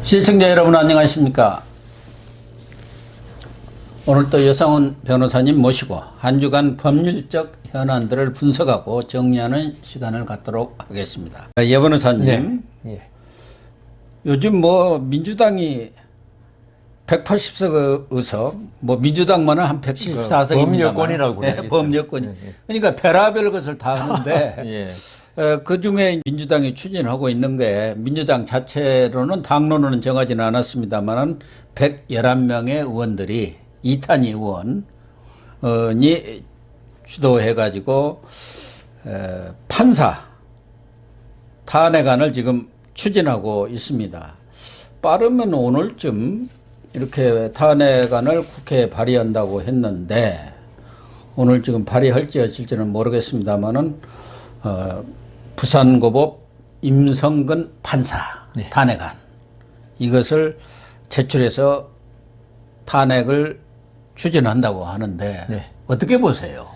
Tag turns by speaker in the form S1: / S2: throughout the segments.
S1: 시청자 여러분 안녕하십니까. 오늘 또 여상훈 변호사님 모시고 한 주간 법률적 현안들을 분석하고 정리하는 시간을 갖도록 하겠습니다. 예 변호사님, 요즘 뭐 민주당이 180석 의석, 뭐 민주당만은 한 114석입니다.
S2: 범여권이라고 그래요.
S1: 범여권. 그러니까 별하별 것을 다 하는데 그 중에 민주당이 추진하고 있는 게 민주당 자체로는 당론은 정하지는 않았습니다만은 111명의 의원들이 이탄희 의원이 주도해 가지고 판사 탄핵안을 지금 추진하고 있습니다. 빠르면 오늘쯤 이렇게 탄핵안을 국회에 발의한다고 했는데 오늘 지금 발의할지 어쩔지는 모르겠습니다만은 부산고법 임성근 판사 탄핵안 이것을 제출해서 탄핵을 추진한다고 하는데 어떻게 보세요?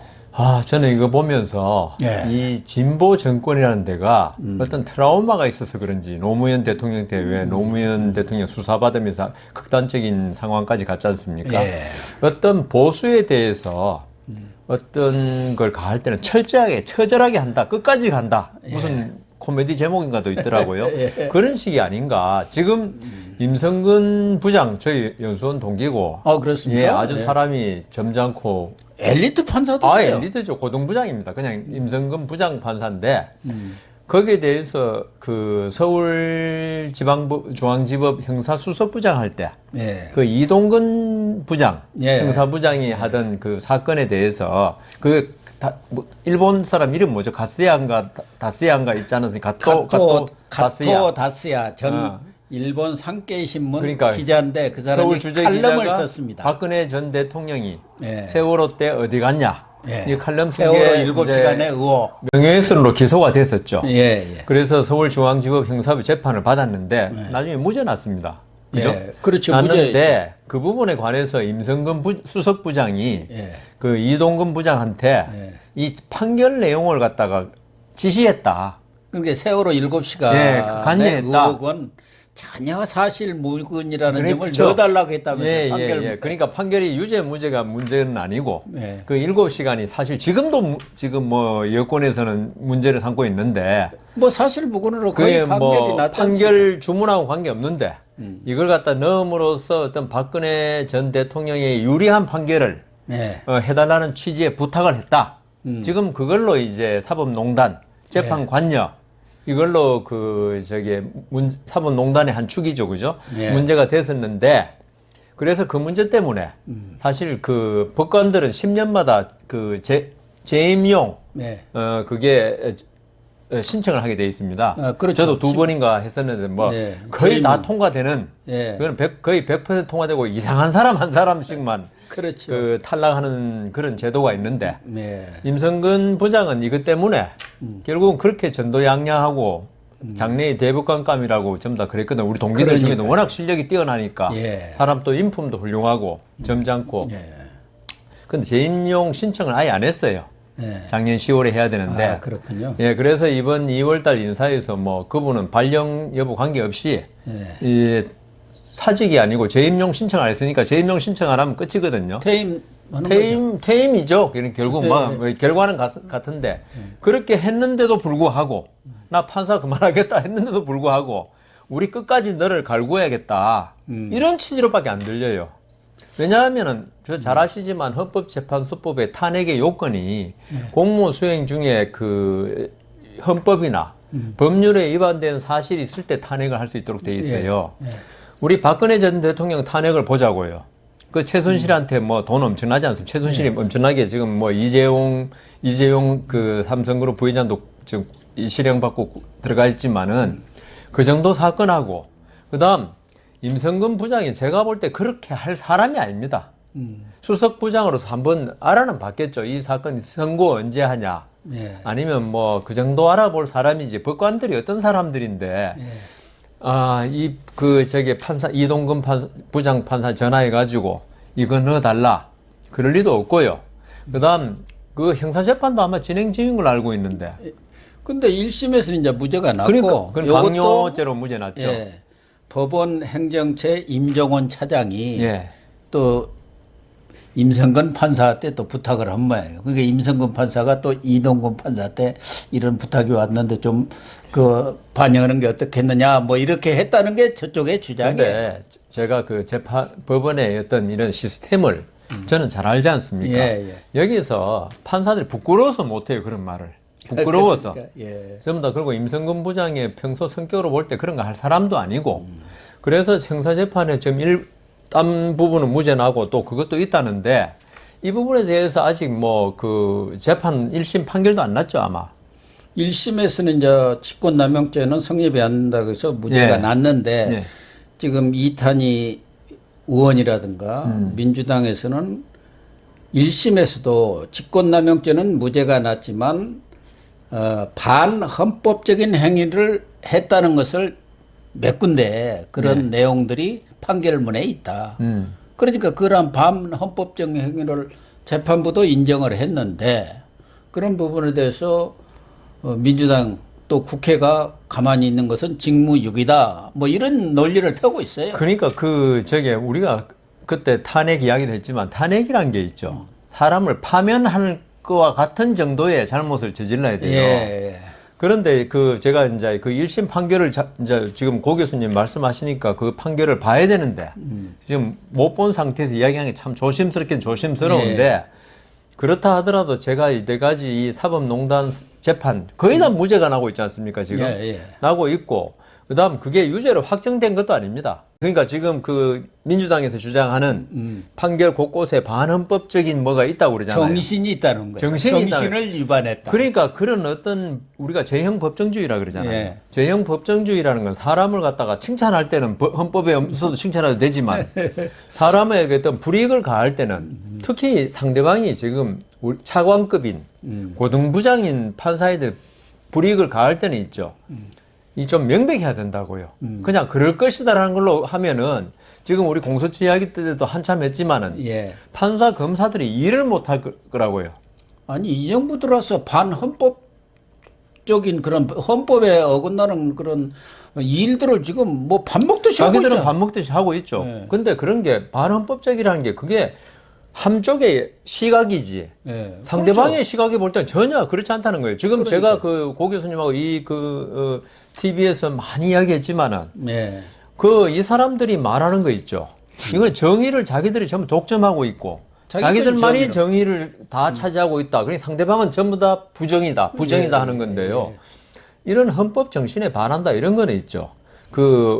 S2: 저는 이거 보면서 이 진보 정권이라는 데가 어떤 트라우마가 있어서 그런지 노무현 대통령 때 왜 노무현 대통령 수사받으면서 극단적인 상황까지 갔지 않습니까? 어떤 보수에 대해서 어떤 걸 가할 때는 철저하게 처절하게 한다, 끝까지 간다. 무슨 코미디 제목인가도 있더라고요. 그런 식이 아닌가. 지금 임성근 부장 저희 연수원 동기고.
S1: 그렇습니까?
S2: 아주 사람이 점잖고
S1: 엘리트 판사도
S2: 엘리트죠. 고등부장입니다. 그냥 임성근 부장 판사인데 거기에 대해서 그 서울지방법 중앙지법 형사수석부장 할 때 그 이동근 부장 형사부장이 하던 그 사건에 대해서 뭐 일본 사람 이름 뭐죠? 가스야인가 다스야인가 있지 않습니까?
S1: 가토 다스야 전 일본 산케이 신문
S2: 그러니까
S1: 기자인데 그 사람이 칼럼을 썼습니다.
S2: 박근혜 전 대통령이 세월호 때 어디 갔냐? 이 칼럼
S1: 세월호 7시간의 의혹
S2: 명예훼손으로 기소가 됐었죠. 그래서 서울중앙지법 형사부 재판을 받았는데 나중에 무죄 났습니다. 그죠?
S1: 그렇죠.
S2: 났는데 그 부분에 관해서 임성근 수석부장이 그 이동근 부장한테 이 판결 내용을 갖다가 지시했다.
S1: 그러니까 세월호 7시간의
S2: 관여했다.
S1: 의혹은 전혀 사실 무근이라는 점을 넣어달라고 했다면서요. 판결.
S2: 그러니까 판결이 유죄 무죄가 문제는 아니고 그 7시간이 사실 지금 뭐 여권에서는 문제를 삼고 있는데
S1: 뭐 사실 무근으로 거의 판결이 났지 않습니까?
S2: 판결 주문하고 관계 없는데 이걸 갖다 넣음으로써 어떤 박근혜 전 대통령의 유리한 판결을 해달라는 취지의 부탁을 했다. 지금 그걸로 이제 사법농단 재판 관여 이걸로 사법농단의 한 축이죠, 그죠? 문제가 됐었는데, 그래서 그 문제 때문에 사실 그 법관들은 10년마다 그 재임용, 그게 신청을 하게 돼 있습니다.
S1: 그렇죠.
S2: 저도 2번인가 했었는데, 뭐, 거의 다 통과되는, 그건 거의 100% 통과되고 이상한 사람 한 사람씩만 그 탈락하는 그런 제도가 있는데 임성근 부장은 이것 때문에 결국은 그렇게 전도양양하고 장래의 대법관감이라고 전부 다 그랬거든. 우리 동기들 중에도 워낙 실력이 뛰어나니까 사람 또 인품도 훌륭하고 점잖고 근데 재임용 신청을 아예 안 했어요. 작년 10월에 해야 되는데
S1: 그렇군요.
S2: 그래서 이번 2월달 인사에서 뭐 그분은 발령 여부 관계없이 사직이 아니고 재임용 신청 안 했으니까 재임용 신청 안 하면 끝이거든요. 퇴임이죠. 결국 결과는 같은데 그렇게 했는데도 불구하고 나 판사 그만하겠다 했는데도 불구하고 우리 끝까지 너를 갈구해야겠다. 이런 취지로밖에 안 들려요. 왜냐하면은 잘 아시지만 헌법재판소법의 탄핵의 요건이 공무 수행 중에 그 헌법이나 법률에 위반된 사실이 있을 때 탄핵을 할 수 있도록 돼 있어요. 우리 박근혜 전 대통령 탄핵을 보자고요. 그 최순실한테 뭐 돈 엄청나지 않습니까? 최순실이 엄청나게 지금 뭐 이재용 그 삼성그룹 부회장도 지금 실형받고 들어가 있지만은 그 정도 사건하고 그다음 임성근 부장이 제가 볼 때 그렇게 할 사람이 아닙니다. 수석 부장으로서 한번 알아는 봤겠죠. 이 사건 선고 언제 하냐. 아니면 뭐 그 정도 알아볼 사람이지. 법관들이 어떤 사람들인데 판사, 이동근 부장 판사 전화해가지고, 이거 넣어달라. 그럴 리도 없고요. 그 다음, 그 형사재판도 아마 진행 중인 걸로 알고 있는데.
S1: 근데 1심에서는 이제 무죄가 났고.
S2: 그러니까, 그건 강요죄로 무죄 났죠.
S1: 법원 행정처 임종원 차장이
S2: 예.
S1: 또 임성근 판사한테 또 부탁을 한 모양이에요. 그러니까 임성근 판사가 또 이동근 판사한테 이런 부탁이 왔는데 좀 그 반영하는 게 어떻겠느냐 뭐 이렇게 했다는 게 저쪽의 주장이에요.
S2: 근데 제가 그 법원의 어떤 이런 시스템을 저는 잘 알지 않습니까?
S1: 예, 예.
S2: 여기서 판사들이 부끄러워서 못해요, 그런 말을. 부끄러워서.
S1: 그러니까, 예.
S2: 전부 다 그리고 임성근 부장의 평소 성격으로 볼 때 그런 거 할 사람도 아니고 그래서 형사재판에 지금 딴 부분은 무죄 나고 또 그것도 있다는데 이 부분에 대해서 아직 뭐 그 재판 1심 판결도 안 났죠, 아마.
S1: 1심에서는 이제 직권남용죄는 성립이 안 된다고 해서 무죄가
S2: 예.
S1: 났는데
S2: 예.
S1: 지금 이탄희 의원이라든가 민주당에서는 1심에서도 직권남용죄는 무죄가 났지만 반헌법적인 행위를 했다는 것을 몇 군데 그런 내용들이 판결문에 있다. 그러니까 그런 반헌법적 행위를 재판부도 인정을 했는데 그런 부분에 대해서 민주당 또 국회가 가만히 있는 것은 직무유기다. 뭐 이런 논리를 펴고 있어요.
S2: 그러니까 우리가 그때 탄핵 이야기도 했지만 탄핵이란 게 있죠. 사람을 파면할 거와 같은 정도의 잘못을 저질러야 돼요.
S1: 예.
S2: 그런데 제가 이제 그 1심 판결을 이제 지금 고 교수님 말씀하시니까 그 판결을 봐야 되는데 지금 못 본 상태에서 이야기하는 게 참 조심스러운데
S1: 예.
S2: 그렇다 하더라도 제가 이 네 가지 이 사법농단 재판 거의 다 무죄가 나고 있지 않습니까, 지금?
S1: 예.
S2: 나고 있고 그다음 그게 유죄로 확정된 것도 아닙니다. 그러니까 지금 그 민주당에서 주장하는 판결 곳곳에 반헌법적인 뭐가 있다고 그러잖아요.
S1: 정신이 있다는 거예요.
S2: 정신을
S1: 위반했다.
S2: 그러니까 그런 어떤 우리가 제형 법정주의라 그러잖아요.
S1: 예.
S2: 제형 법정주의라는 건 사람을 갖다가 칭찬할 때는 헌법에 없어도 칭찬해도 되지만 사람에게 어떤 불이익을 가할 때는 특히 상대방이 지금 차관급인 고등부장인 판사에게 불이익을 가할 때는 있죠. 이 좀 명백해야 된다고요. 그냥 그럴 것이다라는 걸로 하면은 지금 우리 공소처 이야기 때도 한참 했지만은
S1: 예.
S2: 판사 검사들이 일을 못할 거라고요.
S1: 아니 이 정부 들어서 반헌법적인 그런 헌법에 어긋나는 그런 일들을 지금 뭐 밥 먹듯이 하고
S2: 자기들은
S1: 있잖아.
S2: 밥 먹듯이 하고 있죠.
S1: 네.
S2: 근데 그런 게 반헌법적이라는 게 그게 한쪽의 시각이지.
S1: 예.
S2: 상대방의 시각이 볼 때는 전혀 그렇지 않다는 거예요. 지금 제가
S1: 그러니까.
S2: 고 교수님하고 TV에서 많이 이야기했지만은
S1: 예.
S2: 이 사람들이 말하는 거 있죠. 이건 정의를 자기들이 전부 독점하고 있고 자기들만이 정의를 다 차지하고 있다. 그러니까 상대방은 전부 다 부정이다 하는 건데요. 이런 헌법 정신에 반한다 이런 거는 있죠.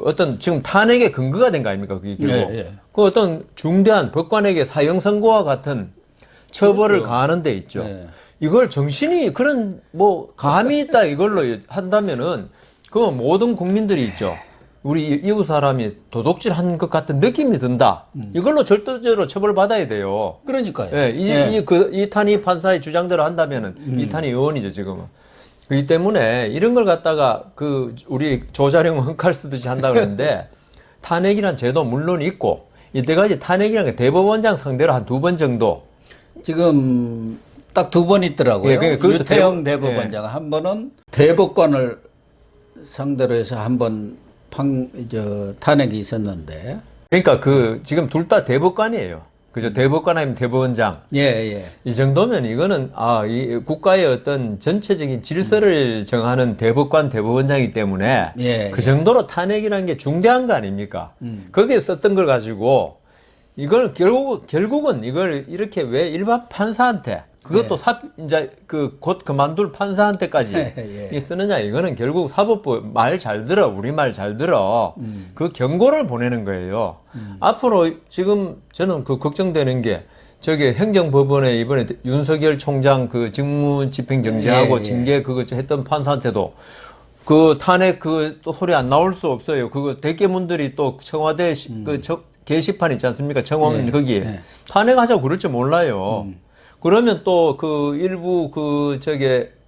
S2: 어떤 지금 탄핵의 근거가 된 거 아닙니까? 그게 결국. 그 어떤 중대한 법관에게 사형 선고와 같은 처벌을 가하는 데 있죠. 이걸 정신이 그런 뭐 감이 있다 이걸로 한다면은 그 모든 국민들이 있죠. 우리 이웃 사람이 도둑질한 것 같은 느낌이 든다. 이걸로 절도죄로 처벌받아야 돼요.
S1: 그러니까요.
S2: 예, 이탄희 판사의 주장대로 한다면은 이탄희 의원이죠 지금은. 그렇기 때문에 이런 걸 갖다가 우리 조자룡 흠칼 쓰듯이 한다 그러는데 탄핵이란 제도 물론 있고 이때까지 탄핵이라는 게 대법원장 상대로 한 2번 정도.
S1: 지금 딱 2번 있더라고요.
S2: 예,
S1: 유태영 대법원장 한 번은 대법관을 상대로 해서 한 번 탄핵이 있었는데.
S2: 그러니까 지금 둘 다 대법관이에요. 그죠? 대법관 아니면 대법원장.
S1: 예.
S2: 이 정도면 이거는 이 국가의 어떤 전체적인 질서를 정하는 대법원장이기 때문에 그 정도로 탄핵이라는 게 중대한 거 아닙니까? 거기에 썼던 걸 가지고 이걸 결국은 이걸 이렇게 왜 일반 판사한테 그것도 이제 곧 그만둘 판사한테까지 쓰느냐 이거는 결국 사법부 말 잘 들어 우리 말 잘 들어 그 경고를 보내는 거예요. 앞으로 지금 저는 걱정되는 게 저기 행정법원에 이번에 윤석열 총장 직무 집행 정지하고 징계 그거 했던 판사한테도 탄핵 또 소리 안 나올 수 없어요. 대개문들이 또 청와대 게시판 있지 않습니까? 청원 거기에 탄핵하자고 그럴지 몰라요. 그러면 또 일부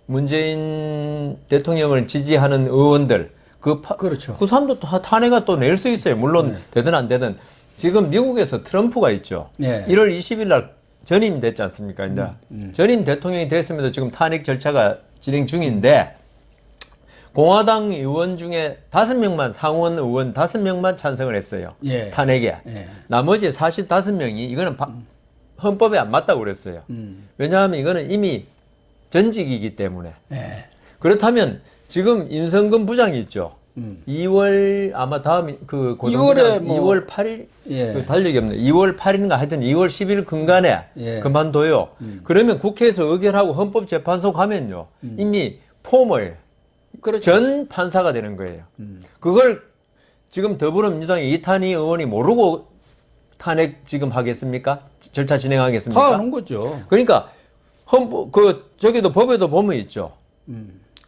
S2: 문재인 대통령을 지지하는 의원들
S1: 그렇죠.
S2: 그 사람도 탄핵을 또 낼 수 있어요. 물론 되든 안 되든 지금 미국에서 트럼프가 있죠. 1월 20일 날 전임됐지 않습니까? 이제 전임 대통령이 됐음에도 지금 탄핵 절차가 진행 중인데 공화당 의원 중에 5명만, 상원 의원 5명만 찬성을 했어요.
S1: 예.
S2: 탄핵에.
S1: 예.
S2: 나머지 45명이 이거는 헌법에 안 맞다고 그랬어요. 왜냐하면 이거는 이미 전직이기 때문에.
S1: 예.
S2: 그렇다면 지금 임성근 부장이 있죠. 2월 아마 다음 그
S1: 2월에 뭐
S2: 2월 8일
S1: 예.
S2: 그 달력이 없네. 2월 8일인가 하여튼 2월 10일 근간에
S1: 예.
S2: 그만둬요. 그러면 국회에서 의결하고 헌법재판소 가면요. 이미 포멀
S1: 그렇죠.
S2: 전 판사가 되는 거예요. 그걸 지금 더불어민주당의 이탄희 의원이 모르고 탄핵 지금 하겠습니까? 절차 진행하겠습니까?
S1: 다 아는 거죠.
S2: 그러니까 헌법 저기도 법에도 보면 있죠.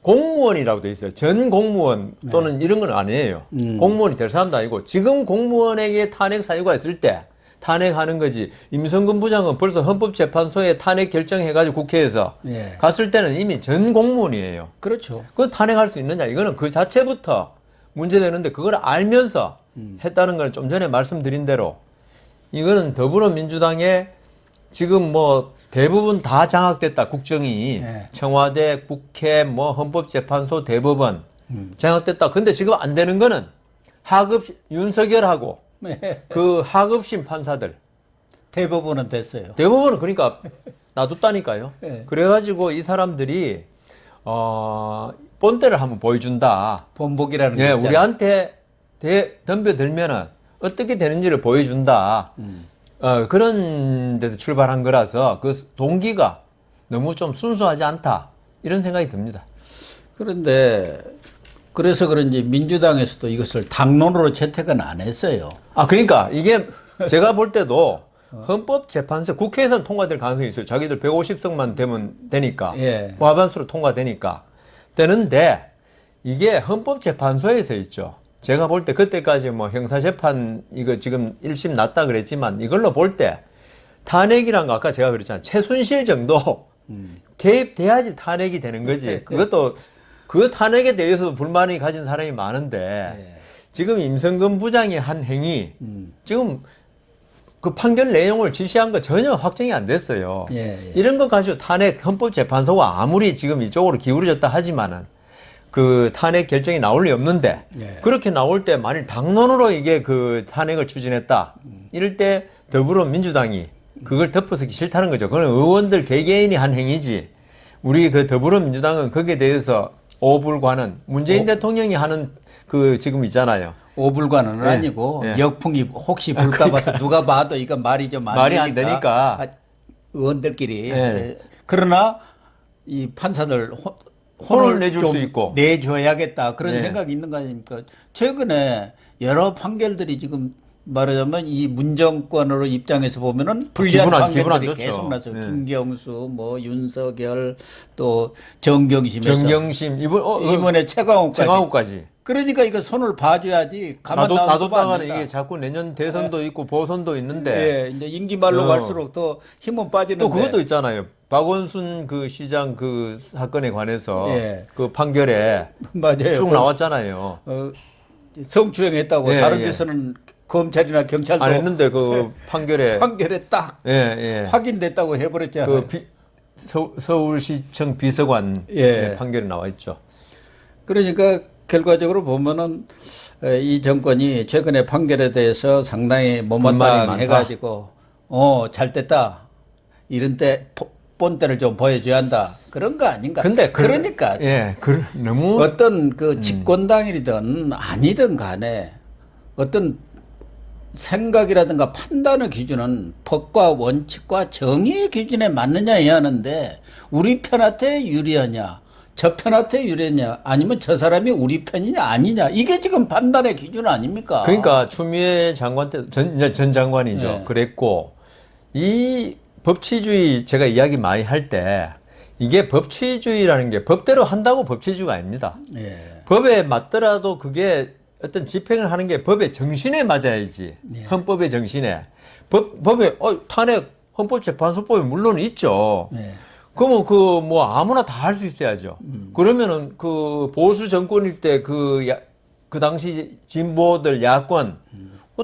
S2: 공무원이라고 돼 있어요. 전 공무원 또는 이런 건 아니에요. 공무원이 될 사람도 아니고 지금 공무원에게 탄핵 사유가 있을 때 탄핵하는 거지. 임성근 부장은 벌써 헌법재판소에 탄핵 결정해가지고 국회에서
S1: 예.
S2: 갔을 때는 이미 전 공무원이에요.
S1: 그렇죠.
S2: 그건 탄핵할 수 있느냐? 이거는 그 자체부터 문제되는데 그걸 알면서 했다는 걸 좀 전에 말씀드린 대로 이거는 더불어민주당의 지금 뭐 대부분 다 장악됐다. 국정이
S1: 네.
S2: 청와대, 국회, 뭐 헌법재판소, 대법원 장악됐다. 근데 지금 안 되는 거는 하급 윤석열하고
S1: 네.
S2: 그 하급심 판사들
S1: 대부분은 됐어요.
S2: 대법원은 그러니까 놔뒀다니까요.
S1: 네.
S2: 그래가지고 이 사람들이 본때를 한번 보여준다.
S1: 본보기라는 게
S2: 예,
S1: 있잖아요.
S2: 우리한테 덤벼들면은 어떻게 되는지를 보여준다. 그런 데서 출발한 거라서 그 동기가 너무 좀 순수하지 않다. 이런 생각이 듭니다.
S1: 그런데 그래서 그런지 민주당에서도 이것을 당론으로 채택은 안 했어요.
S2: 그러니까 이게 제가 볼 때도 헌법재판소 국회에서는 통과될 가능성이 있어요. 자기들 150석만 되면 되니까.
S1: 예.
S2: 과반수로 통과되니까. 되는데 이게 헌법재판소에서 있죠. 제가 볼 때 그때까지 뭐 형사재판 이거 지금 1심 났다 그랬지만 이걸로 볼 때 탄핵이란 거 아까 제가 그랬잖아요. 최순실 정도 개입돼야지 탄핵이 되는 거지. 그것도 그 탄핵에 대해서도 불만이 가진 사람이 많은데 지금 임성근 부장이 한 행위 지금 그 판결 내용을 지시한 거 전혀 확정이 안 됐어요. 이런 거 가지고 탄핵 헌법재판소가 아무리 지금 이쪽으로 기울어졌다 하지만은 그 탄핵 결정이 나올 리 없는데 그렇게 나올 때 만일 당론으로 이게 그 탄핵을 추진했다 이럴 때 더불어민주당이 그걸 덮어서기 싫다는 거죠. 그건 의원들 개개인이 한 행위지 우리 그 더불어민주당은 거기에 대해서 오불과는 문재인 대통령이 하는 그 지금 있잖아요.
S1: 오불과는 아니고 역풍이 혹시 불까 봐서 누가 봐도 이건 말이 좀
S2: 말이 안 되니까
S1: 의원들끼리 그러나 이 판사들
S2: 혼을 내줄 수 있고
S1: 내줘야겠다 그런 생각이 있는 거 아닙니까? 최근에 여러 판결들이 지금 말하자면 이 문정권으로 입장에서 보면은 불리한 판결들이 계속 나서 김경수, 뭐 윤석열, 또 정경심 이번에 최강욱까지. 그러니까 이거 손을 봐줘야지.
S2: 놔뒀다가는 이게 자꾸 내년 대선도 있고 보선도 있는데
S1: 이제 임기 말로 갈수록 더 힘은 빠지는데.
S2: 또 그것도 있잖아요. 박원순 그 시장 그 사건에 관해서 그 판결에
S1: 맞아요.
S2: 쭉 나왔잖아요.
S1: 성추행했다고 다른 데서는 검찰이나 경찰도
S2: 안 했는데 그 판결에
S1: 딱 확인됐다고 해버렸잖아요.
S2: 그 서울시청 비서관 판결이 나와 있죠.
S1: 그러니까 결과적으로 보면은 이 정권이 최근에 판결에 대해서 상당히 못마땅해가지고 잘 됐다 이런 때 본때를 좀 보여줘야 한다 그런 거 아닌가?
S2: 근데
S1: 그러니까
S2: 너무
S1: 어떤 그 집권당이든 아니든 간에 어떤 생각이라든가 판단의 기준은 법과 원칙과 정의의 기준에 맞느냐 해야 하는데 우리 편한테 유리하냐 저 편한테 유리하냐 아니면 저 사람이 우리 편이냐 아니냐 이게 지금 판단의 기준 아닙니까?
S2: 그러니까 추미애 장관 때 전 장관이죠. 그랬고 이 법치주의 제가 이야기 많이 할 때 이게 법치주의라는 게 법대로 한다고 법치주의가 아닙니다. 법에 맞더라도 그게 어떤 집행을 하는 게 법의 정신에 맞아야지. 헌법의 정신에. 법에 탄핵 헌법재판소법에 물론 있죠. 그러면 그 뭐 아무나 다 할 수 있어야죠. 그러면은 그 보수 정권일 때 그 당시 진보들 야권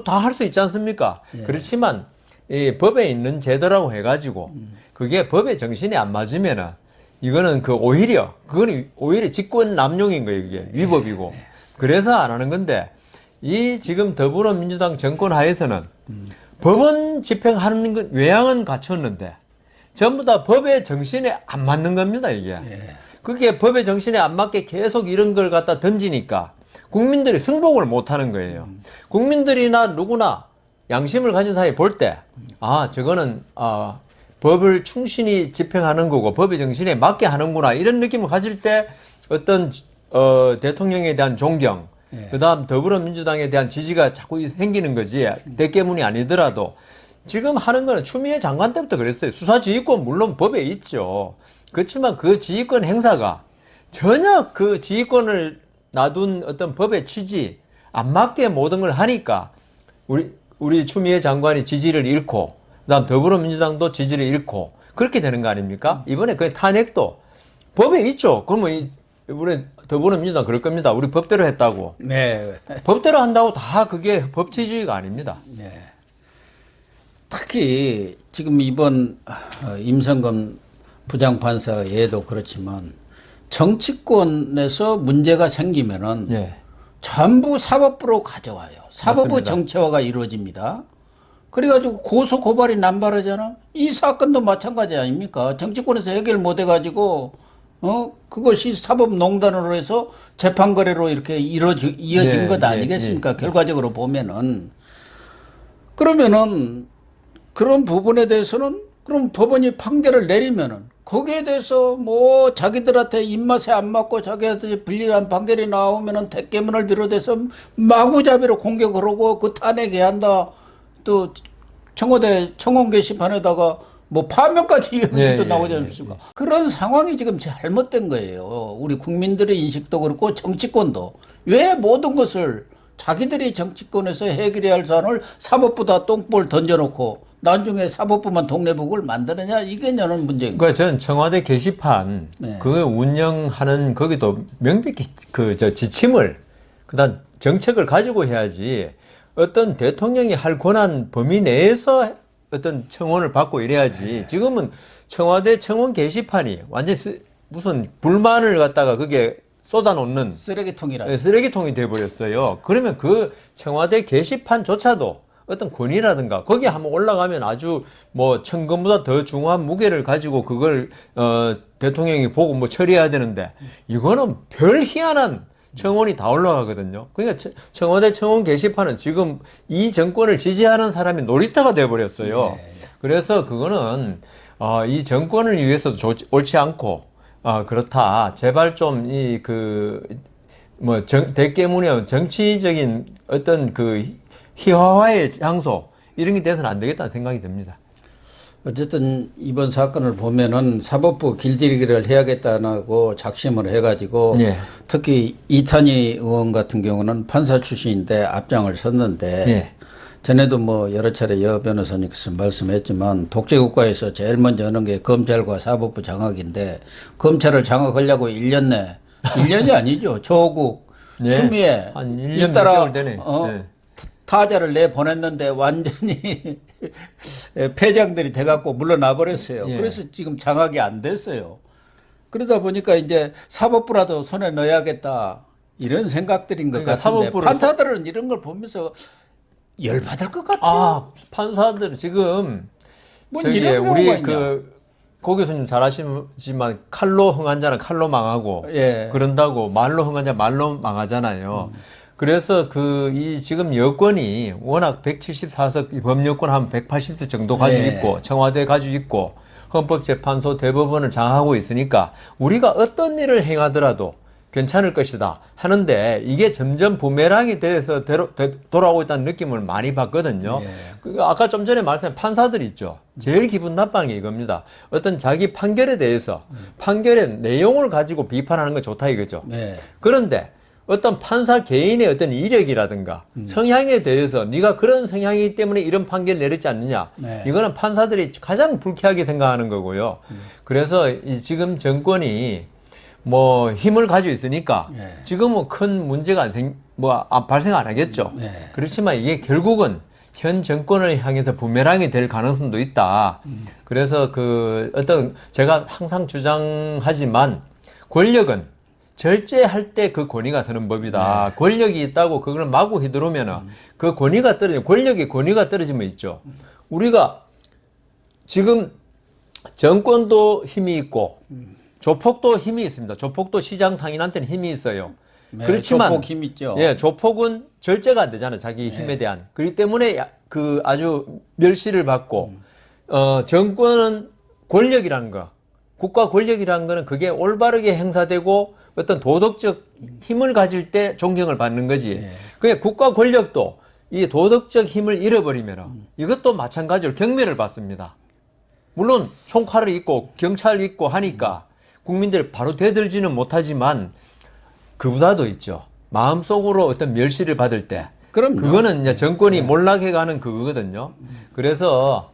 S2: 다 할 수 있지 않습니까? 그렇지만 이 법에 있는 제도라고 해가지고 그게 법의 정신에 안 맞으면은 이거는 그거는 오히려 직권 남용인 거예요. 이게 위법이고. 그래서 안 하는 건데 이 지금 더불어민주당 정권 하에서는 법원 집행하는 건 외양은 갖췄는데 전부 다 법의 정신에 안 맞는 겁니다, 이게. 그게 법의 정신에 안 맞게 계속 이런 걸 갖다 던지니까 국민들이 승복을 못 하는 거예요. 국민들이나 누구나 양심을 가진 사람이 볼 때, 저거는, 법을 충실히 집행하는 거고 법의 정신에 맞게 하는구나 이런 느낌을 가질 때 어떤 대통령에 대한 존경, 그다음 더불어민주당에 대한 지지가 자꾸 생기는 거지 대깨문이 아니더라도 지금 하는 거는 추미애 장관 때부터 그랬어요. 수사지휘권 물론 법에 있죠. 그렇지만 그 지휘권 행사가 전혀 그 지휘권을 놔둔 어떤 법의 취지 안 맞게 모든 걸 하니까 우리 추미애 장관이 지지를 잃고 그다음 더불어민주당도 지지를 잃고 그렇게 되는 거 아닙니까? 이번에 그 탄핵도 법에 있죠. 그러면 이번에 더불어민주당 그럴 겁니다. 우리 법대로 했다고.
S1: 네.
S2: 법대로 한다고 다 그게 법치주의가 아닙니다.
S1: 네. 특히 지금 이번 임성근 부장판사 예도 그렇지만 정치권에서 문제가 생기면은 전부 사법부로 가져와요. 사법부
S2: 맞습니다.
S1: 정치화가 이루어집니다. 그래가지고 고소 고발이 남발하잖아. 이 사건도 마찬가지 아닙니까? 정치권에서 해결 못 해가지고 그것이 사법농단으로 해서 재판거래로 이렇게 이어진 것 아니겠습니까? 결과적으로 보면은 그러면은 그런 부분에 대해서는 그럼 법원이 판결을 내리면은 거기에 대해서 뭐 자기들한테 입맛에 안 맞고 자기한테 불리한 판결이 나오면은 대깨문을 비롯해서 마구잡이로 공격을 하고 그 탄핵해야 한다. 또 청와대 청원 게시판에다가 뭐 파면까지 이야기도 나오지 않습니까? 그런 상황이 지금 잘못된 거예요. 우리 국민들의 인식도 그렇고 정치권도 왜 모든 것을 자기들이 정치권에서 해결해야 할 사안을 사법부다 똥볼 던져놓고 나중에 사법부만 동네북을 만드느냐 이게 저는 문제인 거예요.
S2: 그러니까 저는 청와대 게시판 그 운영하는 거기도 명백히 지침을 그다음 정책을 가지고 해야지 어떤 대통령이 할 권한 범위 내에서 어떤 청원을 받고 이래야지. 지금은 청와대 청원 게시판이 완전 무슨 불만을 갖다가 그게 쏟아놓는 쓰레기통이 돼버렸어요. 그러면 그 청와대 게시판조차도 어떤 권위라든가 거기에 한번 올라가면 아주 뭐 천금보다 더 중요한 무게를 가지고 그걸 대통령이 보고 뭐 처리해야 되는데 이거는 별 희한한 청원이 다 올라가거든요. 그러니까 청와대 청원 게시판은 지금 이 정권을 지지하는 사람이 놀이터가 돼버렸어요. 그래서 그거는 이 정권을 위해서도 옳지 않고 그렇다. 제발 좀 대깨문의 정치적인 어떤 희화화의 장소 이런 게 돼서는 안 되겠다는 생각이 듭니다.
S1: 어쨌든 이번 사건을 보면은 사법부 길들이기를 해야겠다고 작심을 해가지고 특히 이탄희 의원 같은 경우는 판사 출신인데 앞장을 섰는데 전에도 뭐 여러 차례 여 변호사님께서 말씀했지만 독재국가에서 제일 먼저 하는 게 검찰과 사법부 장악인데 검찰을 장악하려고 1년 내 1년이 아니죠. 조국, 추미애
S2: 한 1년
S1: 잇따라
S2: 되네.
S1: 타자를 내보냈는데 완전히 패장들이 돼갖고 물러나 버렸어요. 그래서 지금 장악이 안 됐어요. 그러다 보니까 이제 사법부라도 손에 넣어야겠다 이런 생각들인 것 같은데 판사들은 이런 걸 보면서 열받을 것 같아요.
S2: 판사들 지금
S1: 이런 경우가
S2: 우리 고 교수님 잘 아시지만 칼로 흥한 자는 칼로 망하고 그런다고 말로 흥한 자 말로 망하잖아요. 그래서 이 지금 여권이 워낙 174석 법여권 한 180석 정도 가지고 있고 청와대 가지고 있고 헌법재판소 대법원을 장악하고 있으니까 우리가 어떤 일을 행하더라도 괜찮을 것이다 하는데 이게 점점 부메랑이 돼서 돌아오고 있다는 느낌을 많이 받거든요. 아까 좀 전에 말씀한 판사들 있죠. 제일 기분 나빠하는 게 이겁니다. 어떤 자기 판결에 대해서 판결의 내용을 가지고 비판하는 건 좋다 이거죠. 그런데 어떤 판사 개인의 어떤 이력이라든가 성향에 대해서 네가 그런 성향이기 때문에 이런 판결을 내렸지 않느냐. 이거는 판사들이 가장 불쾌하게 생각하는 거고요. 그래서 지금 정권이 뭐 힘을 가지고 있으니까 지금은 큰 문제가 발생 안 하겠죠. 그렇지만 이게 결국은 현 정권을 향해서 부메랑이 될 가능성도 있다. 그래서 그 어떤 제가 항상 주장하지만 권력은 절제할 때 그 권위가 서는 법이다. 권력이 있다고 그걸 마구 휘두르면은 그 권위가 떨어지면 권력의 권위가 떨어지면 있죠. 우리가 지금 정권도 힘이 있고 조폭도 힘이 있습니다. 조폭도 시장 상인한테는 힘이 있어요.
S1: 네,
S2: 그렇지만
S1: 조폭 힘 있죠.
S2: 예, 조폭은 절제가 안 되잖아요. 자기 힘에 대한. 그렇기 때문에 그 아주 멸시를 받고 정권은 권력이라는 거, 국가 권력이라는 거는 그게 올바르게 행사되고 어떤 도덕적 힘을 가질 때 존경을 받는 거지. 그게 국가 권력도 이 도덕적 힘을 잃어버리면 이것도 마찬가지로 경멸을 받습니다. 물론 총칼을 있고 경찰이 있고 하니까 국민들이 바로 대들지는 못하지만 그보다도 있죠. 마음속으로 어떤 멸시를 받을 때.
S1: 그럼요.
S2: 그거는 이제 정권이 몰락해가는 그거거든요. 그래서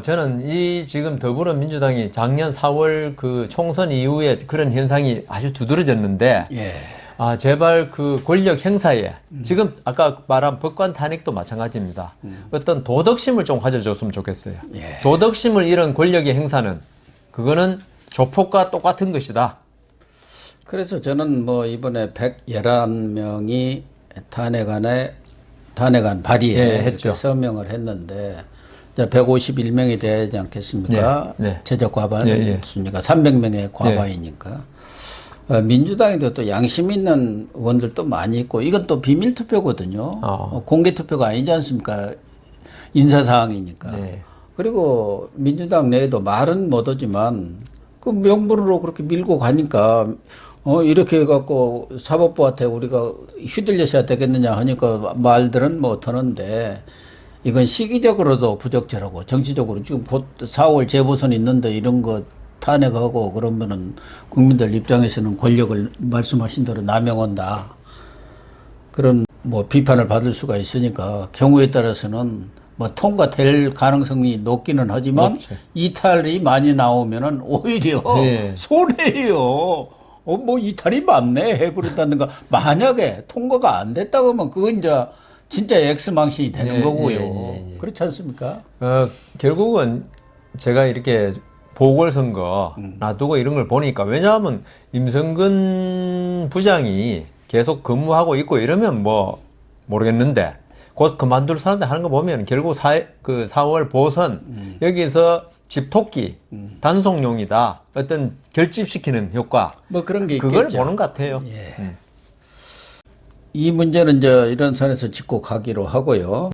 S2: 저는 이 지금 더불어민주당이 작년 4월 그 총선 이후에 그런 현상이 아주 두드러졌는데
S1: 예.
S2: 제발 그 권력 행사에 지금 아까 말한 법관 탄핵도 마찬가지입니다. 어떤 도덕심을 좀 가져줬으면 좋겠어요.
S1: 예.
S2: 도덕심을 잃은 권력의 행사는 그거는 조폭과 똑같은 것이다.
S1: 그래서 저는 뭐 이번에 111명이 탄핵안 발의에
S2: 예,
S1: 이렇게
S2: 했죠.
S1: 서명을 했는데 이제 151명이 되지 않겠습니까?
S2: 네, 네.
S1: 최적 과반
S2: 예, 예.
S1: 순위가 300명의 과반이니까. 민주당에도 또 양심 있는 의원들도 많이 있고 이건 또 비밀 투표거든요. 공개 투표가 아니지 않습니까? 인사사항이니까.
S2: 네.
S1: 그리고 민주당 내에도 말은 못하지만 그 명분으로 그렇게 밀고 가니까 이렇게 해갖고 사법부한테 우리가 휘둘려서야 되겠느냐 하니까 말들은 못하는데 이건 시기적으로도 부적절하고 정치적으로 지금 곧 4월 재보선 있는데 이런 거 탄핵하고 그러면은 국민들 입장에서는 권력을 말씀하신 대로 남용한다. 그런 뭐 비판을 받을 수가 있으니까 경우에 따라서는 뭐 통과될 가능성이 높기는 하지만
S2: 높죠.
S1: 이탈이 많이 나오면은 오히려
S2: 네.
S1: 손해예요. 뭐 이탈이 많네 해버린다든가 만약에 통과가 안 됐다고 하면 그건 이제 진짜 엑스망신이 되는
S2: 예,
S1: 거고요.
S2: 예.
S1: 그렇지 않습니까?
S2: 결국은 제가 이렇게 보궐선거 놔두고 이런 걸 보니까 왜냐하면 임성근 부장이 계속 근무하고 있고 이러면 뭐 모르겠는데 곧 그만둘 사람들 하는 거 보면 결국 4월 보선 여기서 집토끼 단속용이다. 어떤 결집시키는 효과.
S1: 뭐 그런 게
S2: 그걸
S1: 있겠죠.
S2: 보는 것 같아요.
S1: 이 문제는 이제 이런 선에서 짚고 가기로 하고요.